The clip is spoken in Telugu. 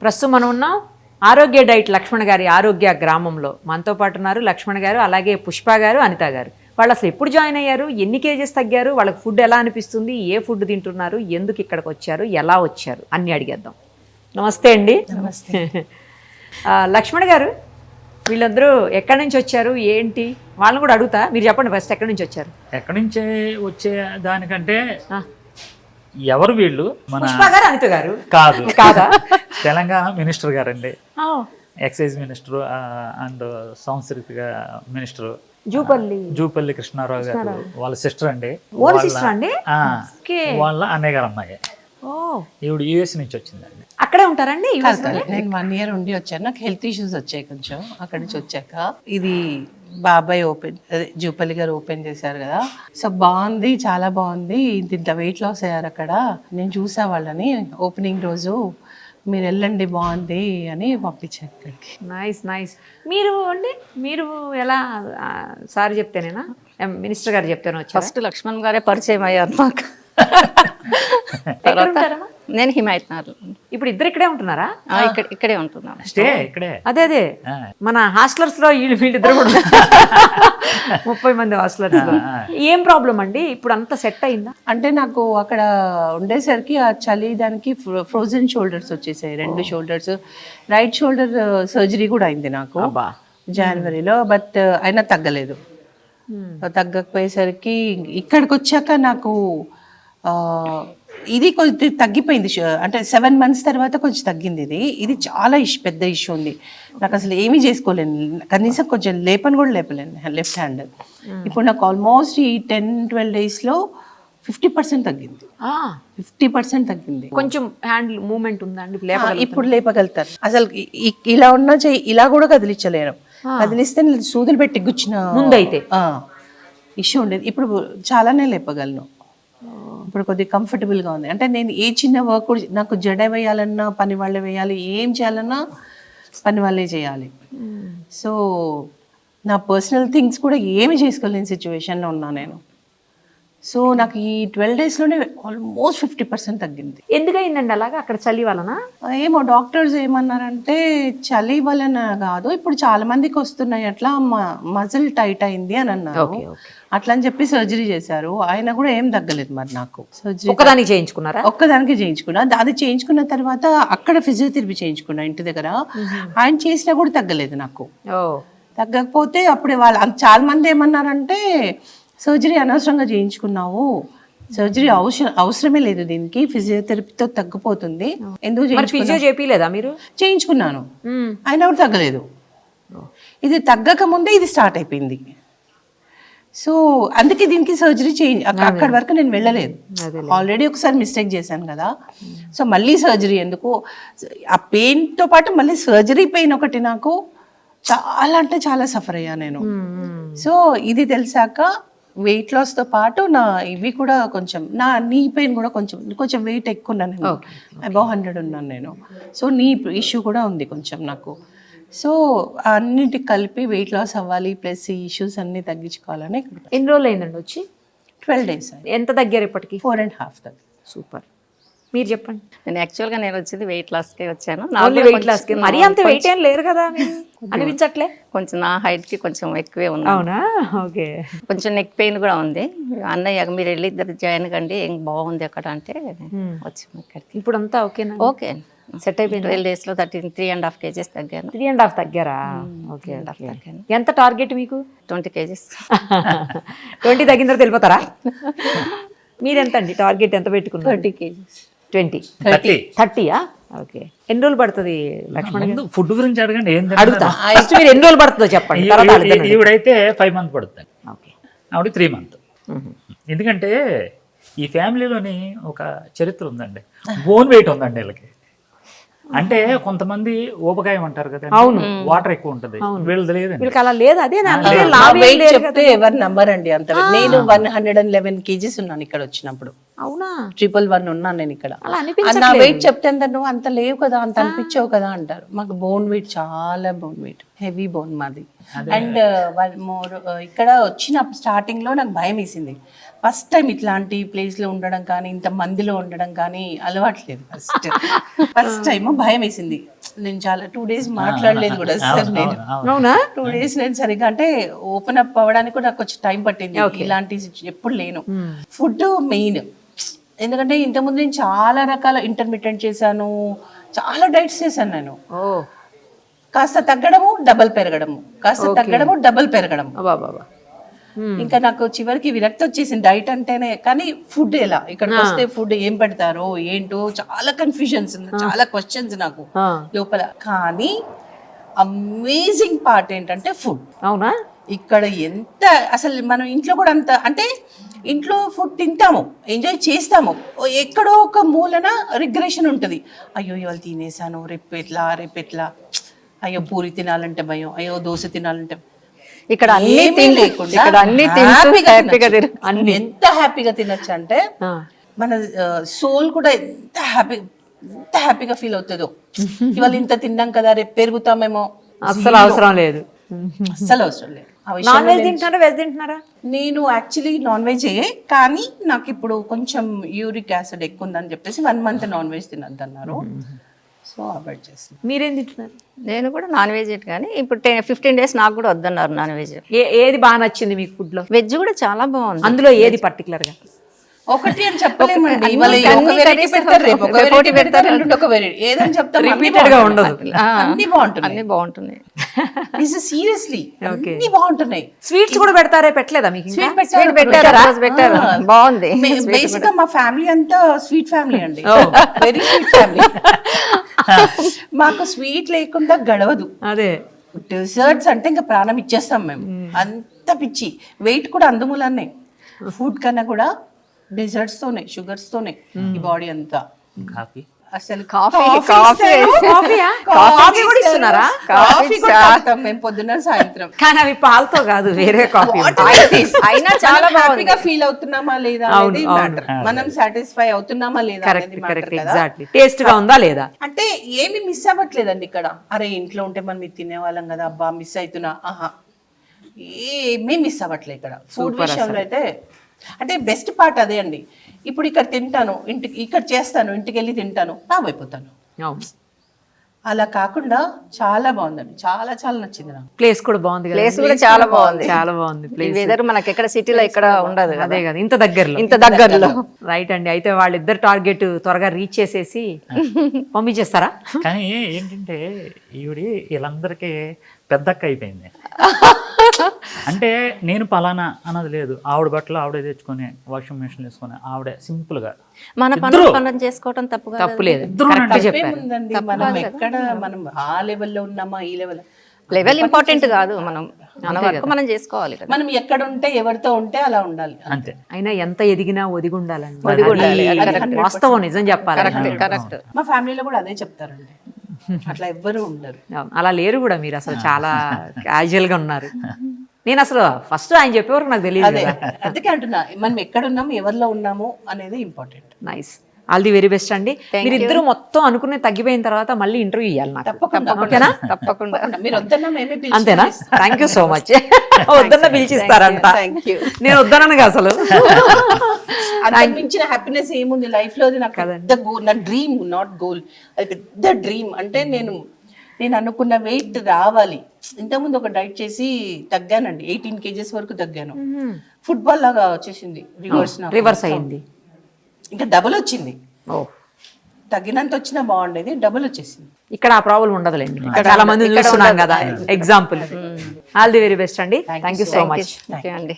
ప్రస్తుతం మనం ఉన్నాం ఆరోగ్య డైట్ లక్ష్మణ్ గారి ఆరోగ్య గ్రామంలో. మనతో పాటు ఉన్నారు లక్ష్మణ్ గారు, అలాగే పుష్ప గారు, అనిత గారు. వాళ్ళు అసలు ఎప్పుడు జాయిన్ అయ్యారు, ఎన్ని కేజెస్ తగ్గారు, వాళ్ళకి ఫుడ్ ఎలా అనిపిస్తుంది, ఏ ఫుడ్ తింటున్నారు, ఎందుకు ఇక్కడికి వచ్చారు, ఎలా వచ్చారు అన్నీ అడిగేద్దాం. నమస్తే అండి. నమస్తే. లక్ష్మణ్ గారు, వీళ్ళందరూ ఎక్కడి నుంచి వచ్చారు, ఏంటి, వాళ్ళని కూడా అడుగుతా. మీరు చెప్పండి ఫస్ట్, ఎక్కడి నుంచి వచ్చారు? ఎక్కడి నుంచి వచ్చే దానికంటే ఎవరు వీళ్ళు? మన పుష్ప గారు, అనిత గారు కాదు, కాదా? తెలంగాణ మినిస్టర్ గారండి, ఎక్సైజ్ మినిస్టర్ అండ్ సాంస్కృతిక మినిస్టర్ జూపల్లి కృష్ణారావు గారు వాళ్ళ సిస్టర్ అండి. వాళ్ళ అన్నయ్య గారు అమ్మాయి. ఈవిడ యుఎస్ నుంచి వచ్చిందండి. అక్కడే ఉంటారండి? నేను 1 year ఉండి వచ్చాను. నాకు హెల్త్ ఇష్యూస్ వచ్చాయి కొంచెం. అక్కడి నుంచి వచ్చాక ఇది బాబాయ్ జూపల్లి గారు ఓపెన్ చేశారు కదా, సో బాగుంది, చాలా బాగుంది, ఇంత వెయిట్ లాస్ అయ్యారు అక్కడ. నేను చూసా వాళ్ళని ఓపెనింగ్ రోజు, మీరు వెళ్ళండి బాగుంది అని పంపించాను ఇక్కడికి. Nice nice. మీరు అండి, మీరు ఎలా సార్ చెప్తేనేనా, మినిస్టర్ గారు చెప్తేనే వచ్చారు? ఫస్ట్ లక్ష్మణ్ గారే పరిచయం అయ్యారు మాకు. నేను హిమాయత్. ఇప్పుడు ఇద్దరు ఇక్కడే ఉంటున్నారా? ఇక్కడే ఉంటున్నాం. అదే అదే మన హాస్టలర్స్ లో వీళ్ళిద్దరు కూడా 30 మంది హాస్టలర్స్ లో. ఏం ప్రాబ్లం అండి, ఇప్పుడు అంతా సెట్ అయిందా? అంటే నాకు అక్కడ ఉండేసరికి ఆ చలి దానికి ఫ్రోజన్ షోల్డర్స్ వచ్చేసాయి, 2 షోల్డర్స్. రైట్ షోల్డర్ సర్జరీ కూడా అయింది నాకు జనవరిలో, బట్ అయినా తగ్గలేదు. తగ్గకపోయేసరికి ఇక్కడికి వచ్చాక నాకు ఇది కొంచెం తగ్గిపోయింది. అంటే 7 months తర్వాత కొంచెం తగ్గింది. ఇది చాలా పెద్ద ఇష్యూ ఉంది. నాకు అసలు ఏమీ చేసుకోలేను, కనీసం కొంచెం లేపని కూడా లేపలేను లెఫ్ట్ హ్యాండ్. ఇప్పుడు నాకు ఆల్మోస్ట్ ఈ 10-12 daysలో 50% తగ్గింది. 50% తగ్గింది. కొంచెం హ్యాండ్ మూమెంట్ ఉందండి, ఇప్పుడు లేపగలుగుతాను. అసలు ఇలా ఉన్న ఇలా కూడా కదిలించలేను. కదిలిస్తే సూదులు పెట్టి గుచ్చిన ముందైతే ఇష్యూ ఉండేది. ఇప్పుడు చాలానే లేపగలను. ఇప్పుడు కొద్దిగా కంఫర్టబుల్గా ఉంది. అంటే నేను ఏ చిన్న వర్క్ కూడా, నాకు జడ వేయాలన్నా పని వాళ్ళే వేయాలి, ఏం చేయాలన్నా పని వాళ్ళే చేయాలి. సో నా పర్సనల్ థింగ్స్ కూడా ఏమి చేసుకోలేని సిచ్యువేషన్లో ఉన్నా నేను. సో నాకు ఈ 12 daysలోనే ఆల్మోస్ట్ 50% తగ్గింది. ఎందుకయిందండి అలాగా? అక్కడ చలి వలన ఏమో డాక్టర్స్ ఏమన్నారంటే చలి వలన కాదు, ఇప్పుడు చాలా మందికి వస్తున్నాయి అట్లా, మజిల్ టైట్ అయింది అని అన్నారు. అట్లా అని చెప్పి సర్జరీ చేశారు. ఆయన కూడా ఏం తగ్గలేదు. మరి నాకు సర్జరీ ఒక్కదానికి చేయించుకున్నారా? ఒక్కదానికి చేయించుకున్నా. అది చేయించుకున్న తర్వాత అక్కడ ఫిజియోథెరపీ చేయించుకున్నా ఇంటి దగ్గర. ఆయన చేసినా కూడా తగ్గలేదు నాకు. తగ్గకపోతే అప్పుడే వాళ్ళు చాలా మంది ఏమన్నారంటే సర్జరీ అనవసరంగా చేయించుకున్నావు, సర్జరీ అవసరమే లేదు, దీనికి ఫిజియోథెరపీతో తగ్గిపోతుంది, ఎందుకు చేయించుకోలేదా? మీరు చేయించుకున్నాను, అయినా కూడా తగ్గలేదు. ఇది తగ్గక ముందే ఇది స్టార్ట్ అయిపోయింది. సో అందుకే దీనికి సర్జరీ అక్కడి వరకు నేను వెళ్ళలేదు. ఆల్రెడీ ఒకసారి మిస్టేక్ చేశాను కదా, సో మళ్ళీ సర్జరీ ఎందుకు? ఆ పెయిన్తో పాటు మళ్ళీ సర్జరీ పెయిన్ ఒకటి నాకు చాలా అంటే చాలా సఫర్ అయ్యా నేను. సో ఇది తెలిసాక వెయిట్ లాస్తో పాటు నా ఇవి కూడా కొంచెం, నా నీ పెయిన్ కూడా కొంచెం వెయిట్ ఎక్కువ ఉన్నాను నేను, అబౌవ్ 100 ఉన్నాను నేను. సో నీ ఇష్యూ కూడా ఉంది కొంచెం నాకు. సో అన్నిటికి కలిపి వెయిట్ లాస్ అవ్వాలి, ప్లస్ ఈ ఇష్యూస్ అన్ని తగ్గించుకోవాలని. ఎన్ని రోజులు అయిందండి వచ్చి? 12 days. ఎంత తగ్గారు ఇప్పటికి? 4.5 తగ్గారు. సూపర్. మీరు చెప్పండి. నేను వచ్చింది వెయిట్ లాస్కే వచ్చాను. వెయిట్ లాస్ కి మరీ అంత వెయిట్ ఏం లేరు కదా అనిపించట్లే? కొంచెం నా హైట్ కి కొంచెం ఎక్కువే ఉంది. అవునా? ఓకే. కొంచెం నెక్ పెయిన్ కూడా ఉంది. అన్నయ్య మీరు వెళ్ళి ఇద్దరు జాయిన్ కండి, ఏం బాగుంది అక్కడ అంటే వచ్చాము ఇక్కడికి. ఇప్పుడు అంతా ఓకేనా? ఓకే, సెట్ అయిపోయింది. 12 daysలో 3.5 kgs తగ్గాను. 3.5 తగ్గారా? ఓకే. ఎంత టార్గెట్ మీకు? 20 kgs. 20 తగ్గిన తర్వాత వెళ్ళిపోతారా? మీరెంత అండి టార్గెట్, ఎంత పెట్టుకున్నారు? 30 kgs. 30యా? ఓకే. ఎన్ని రోజులు పడుతుంది లక్ష్మణ్? ఫుడ్ గురించి అడగండి, ఏం అడుగుతా. మీరు ఎన్ని రోజులు పడుతుందో చెప్పండి. ఈవిడైతే 5 months పడుతుంది, ఆవిడ 3 months. ఎందుకంటే ఈ ఫ్యామిలీలోని ఒక చరిత్ర ఉందండి, బోన్ వెయిట్ ఉందండి వీళ్ళకి. అంటే కొంతమంది ఊబకాయం అంటారు కదా, వాటర్ ఎక్కువ ఉంటుంది, వీళ్ళది లేదండి. అలా లేదు. అదే చెప్తే ఎవరు నమ్మరండి అంత. నేను 111 kgs ఉన్నాను ఇక్కడ వచ్చినప్పుడు. అవునా? 111 ఉన్నాను నేను ఇక్కడ. నా వెయిట్ చెప్తే నువ్వు అంత లేవు కదా, అంత అనిపించావు కదా అంటారు. మాకు బోన్ వెయిట్, చాలా బోన్ వెయిట్, హెవీ బోన్ మాది. అండ్ ఇక్కడ వచ్చిన స్టార్టింగ్ లో నాకు భయం వేసింది, ఫస్ట్ టైం ఇట్లాంటి ప్లేస్ లో ఉండడం కానీ ఇంత మందిలో ఉండడం కానీ అలవాట్లేదు. ఫస్ట్ టైం భయం వేసింది. నేను చాలా 2 days మాట్లాడలేదు కూడా సార్. నేను అవునా? 2 days నేను సరిగా అంటే ఓపెన్ అప్ అవ్వడానికి కూడా నాకు కొంచెం టైం పట్టింది. ఇలాంటి ఎప్పుడు లేను. ఫుడ్ మెయిన్, ఎందుకంటే ఇంతకుముందు నేను చాలా రకాల ఇంటర్మీడియట్ చేశాను, చాలా డైట్స్ చేశాను నేను. ఓ కాస్త తగ్గడము డబల్ పెరగడము, కాస్త తగ్గడము డబల్ పెరగడము. బాబా. ఇంకా నాకు చివరికి విరక్తి వచ్చేసింది డైట్ అంటేనే. కానీ ఫుడ్ ఎలా, ఇక్కడికి వస్తే ఫుడ్ ఏం పెడతారో ఏంటో చాలా కన్ఫ్యూజన్స్, చాలా క్వశ్చన్స్ నాకు లోపల. కానీ అమేజింగ్ పార్ట్ ఏంటంటే ఫుడ్. అవునా? ఇక్కడ ఎంత అసలు మనం ఇంట్లో కూడా అంత అంటే ఇంట్లో ఫుడ్ తింటాము, ఎంజాయ్ చేస్తాము, ఎక్కడో ఒక మూలన రిగ్రెషన్ ఉంటుంది. అయ్యో ఇవాళ తినేసాను, రేపు ఎట్లా, అయ్యో పూరి తినాలంటే భయం, అయ్యో దోశ తినాలంటే. ఇక్కడ అన్ని ఏమీ లేకుండా ఇక్కడ అన్ని హ్యాపీగా హ్యాపీగా తినొచ్చు. ఎంత హ్యాపీగా తినొచ్చు అంటే మన సోల్ కూడా ఎంత హ్యాపీగా ఫీల్ అవుతుందో. ఇవాళ ఇంత తిన్నాం కదా, రేపు పెరుగుతామేమో, అసలు అవసరం లేదు. అస్సలు అవసరం లేదు. నాన్ వెజ్ తింటున్నారా, వెజ్ తింటున్నారా? నేను యాక్చువల్లీ నాన్ వెజ్, కానీ నాకు ఇప్పుడు కొంచెం యూరిక్ యాసిడ్ ఎక్కువ ఉందని చెప్పేసి 1 month నాన్ వెజ్ తినద్దు అన్నారు. సో అవాయిడ్ చేస్తాను. మీరేం తింటున్నారు? నేను కూడా నాన్ వెజ్ కానీ ఇప్పుడు 15 days నాకు కూడా వద్దన్నారు నాన్ వెజ్. ఏది బాగా నచ్చింది మీకు ఫుడ్ లో? వెజ్ కూడా చాలా బాగుంది. అందులో ఏది పర్టికులర్ గా? ఒకటి అని చెప్పలేమండి. ఇవాళ ఒక variety పెడతారు, రేపు ఒక variety పెడతారు, ఎల్లుండి ఒక variety. ఏదని చెప్తాం, రిపీటెడ్ గా ఉండదు. అన్ని బాగుంటున్నాయి. అన్ని బాగుంటున్నాయి. సీరియస్లీ అన్ని బాగుంటున్నాయి. స్వీట్స్ కూడా పెడతారా? పెట్టలేదా మీకు? స్వీట్ పెట్టారు, బాగుంది. బేసిక్ గా మా ఫ్యామిలీ అంతా స్వీట్ ఫ్యామిలీ అండి, వెరీ స్వీట్ ఫ్యామిలీ. మాకు స్వీట్ లేకుండా గడవదు. అదే డెజర్ట్స్ అంటే ఇంకా ప్రాణం ఇచ్చేస్తాం మేము, అంత పిచ్చి. వెయిట్ కూడా అందుమూలనే, ఫుడ్ కన్నా కూడా డెజర్ట్స్ తోనే, షుగర్స్ తోనే ఈ బాడీ అంతా. కాఫీ అసలు కాఫీ కూడా ఇస్తున్నారా? కాఫీ కూడా తాగుతాం మేము పొద్దున్న సాయంత్రం. కానీ అవి పాలతో కాదు, వేరే కాఫీ. అయినా చాలా హ్యాపీగా ఫీల్ అవుతున్నామా లేదా అనేది మ్యాటర్. మనం సాటిస్ఫై అవుతున్నామా లేదా అనేది మ్యాటర్ కదా. ఎగ్జాక్ట్లీ. టేస్ట్ గా ఉందా లేదా? అంటే ఏమి మిస్ అవ్వట్లేదండి ఇక్కడ. అరే ఇంట్లో ఉంటే మనం ఇది తినేవాళ్ళం కదా, అబ్బా మిస్ అవుతున్నా, ఆహా ఏమీ మిస్ అవ్వట్లేదు ఇక్కడ ఫుడ్ విషయంలో అయితే. అంటే బెస్ట్ పార్ట్ అదే అండి. ఇప్పుడు ఇక్కడ తింటాను, ఇక్కడ చేస్తాను, ఇంటికి వెళ్ళి తింటాను, అయిపోతాను. అలా కాకుండా చాలా బాగుందండి, చాలా చాలా నచ్చింది నాకు. ప్లేస్ కూడా బాగుంది. ప్లేస్ కూడా చాలా బాగుంది, చాలా బాగుంది ప్లేస్. వెదర్ మనకి ఎక్కడ సిటీలో ఇక్కడ ఉండదు. అదే కదా, ఇంత దగ్గరలో. రైట్ అండి. అయితే వాళ్ళిద్దరు టార్గెట్ త్వరగా రీచ్ చేసేసి పంపించేస్తారా? కానీ ఏంటంటే ఈవిడి వీళ్ళందరికీ పెద్దక్క అయిపోయింది. అంటే నేను పలానా అన్నది లేదు. ఆవిడ బట్టలు ఆవిడే తెచ్చుకొని వాషింగ్ మెషిన్ వేసుకొని ఆవిడే సింపుల్ గా మన పనులు చేసుకోవటం తప్పు లేదు. ఉందండి, మనం ఎక్కడ మనం ఆ లెవెల్లో ఉన్నామా, ఈ లెవెల్ ఇంపార్టెంట్ కాదు, మనం మన వర్క్ మనం చేసుకోవాలి. మనం ఎక్కడ ఉంటే ఎవరితో ఉంటే అలా ఉండాలి అంతే. అయినా ఎంత ఎదిగినా ఒదిగి ఉండాలండి. వాస్తవం, నిజం చెప్పాలి. కరెక్ట్. మా ఫ్యామిలీలో కూడా అదే చెప్తారండి, అట్లా ఎవ్వరు ఉండరు. అలా లేరు కూడా మీరు, అసలు చాలా క్యాజువల్ గా ఉన్నారు. నేను అసలు ఫస్ట్ ఆయన చెప్పేవారు నాకు తెలియదు. అందుకే అంటున్నా, మనం ఎక్కడ ఉన్నాము, ఎవరిలో ఉన్నాము అనేది important. Nice. All the very best అండి. మీరిద్దరు మొత్తం అనుకునే తగ్గిపోయిన తర్వాత మళ్ళీ ఇంటర్వ్యూ ఇవ్వాలి నాకు. తప్పకుండా. మీరు వద్దన్నా మేమే పిలిచి అంతేనా? Thank you so much. వద్దన్నా పిలిచిస్తారంట. నేను వద్దనగా అసలు. మించిన హ్యాపీనెస్ ఏముంది లైఫ్ లో? నాకు పెద్ద గోల్, నా డ్రీమ్, నాట్ గోల్, అది పెద్ద డ్రీమ్. అంటే నేను అనుకున్న వెయిట్ రావాలి. ఇంతకుముందు ఒక డైట్ చేసి తగ్గానండి, 18 kgs వరకు తగ్గాను. ఫుట్బాల్ లాగా వచ్చేసింది, రివర్స్ అయింది, ఇంకా డబుల్ వచ్చింది. తగ్గినంత వచ్చినా బాగుండేది, డబుల్ వచ్చేసింది. ఇక్కడ ఆ ప్రాబ్లం ఉండదులేండి, చాలా మంది చూస్తున్నాం కదా example. All the very best అండి. థ్యాంక్ యూ సో మచ్ అండి.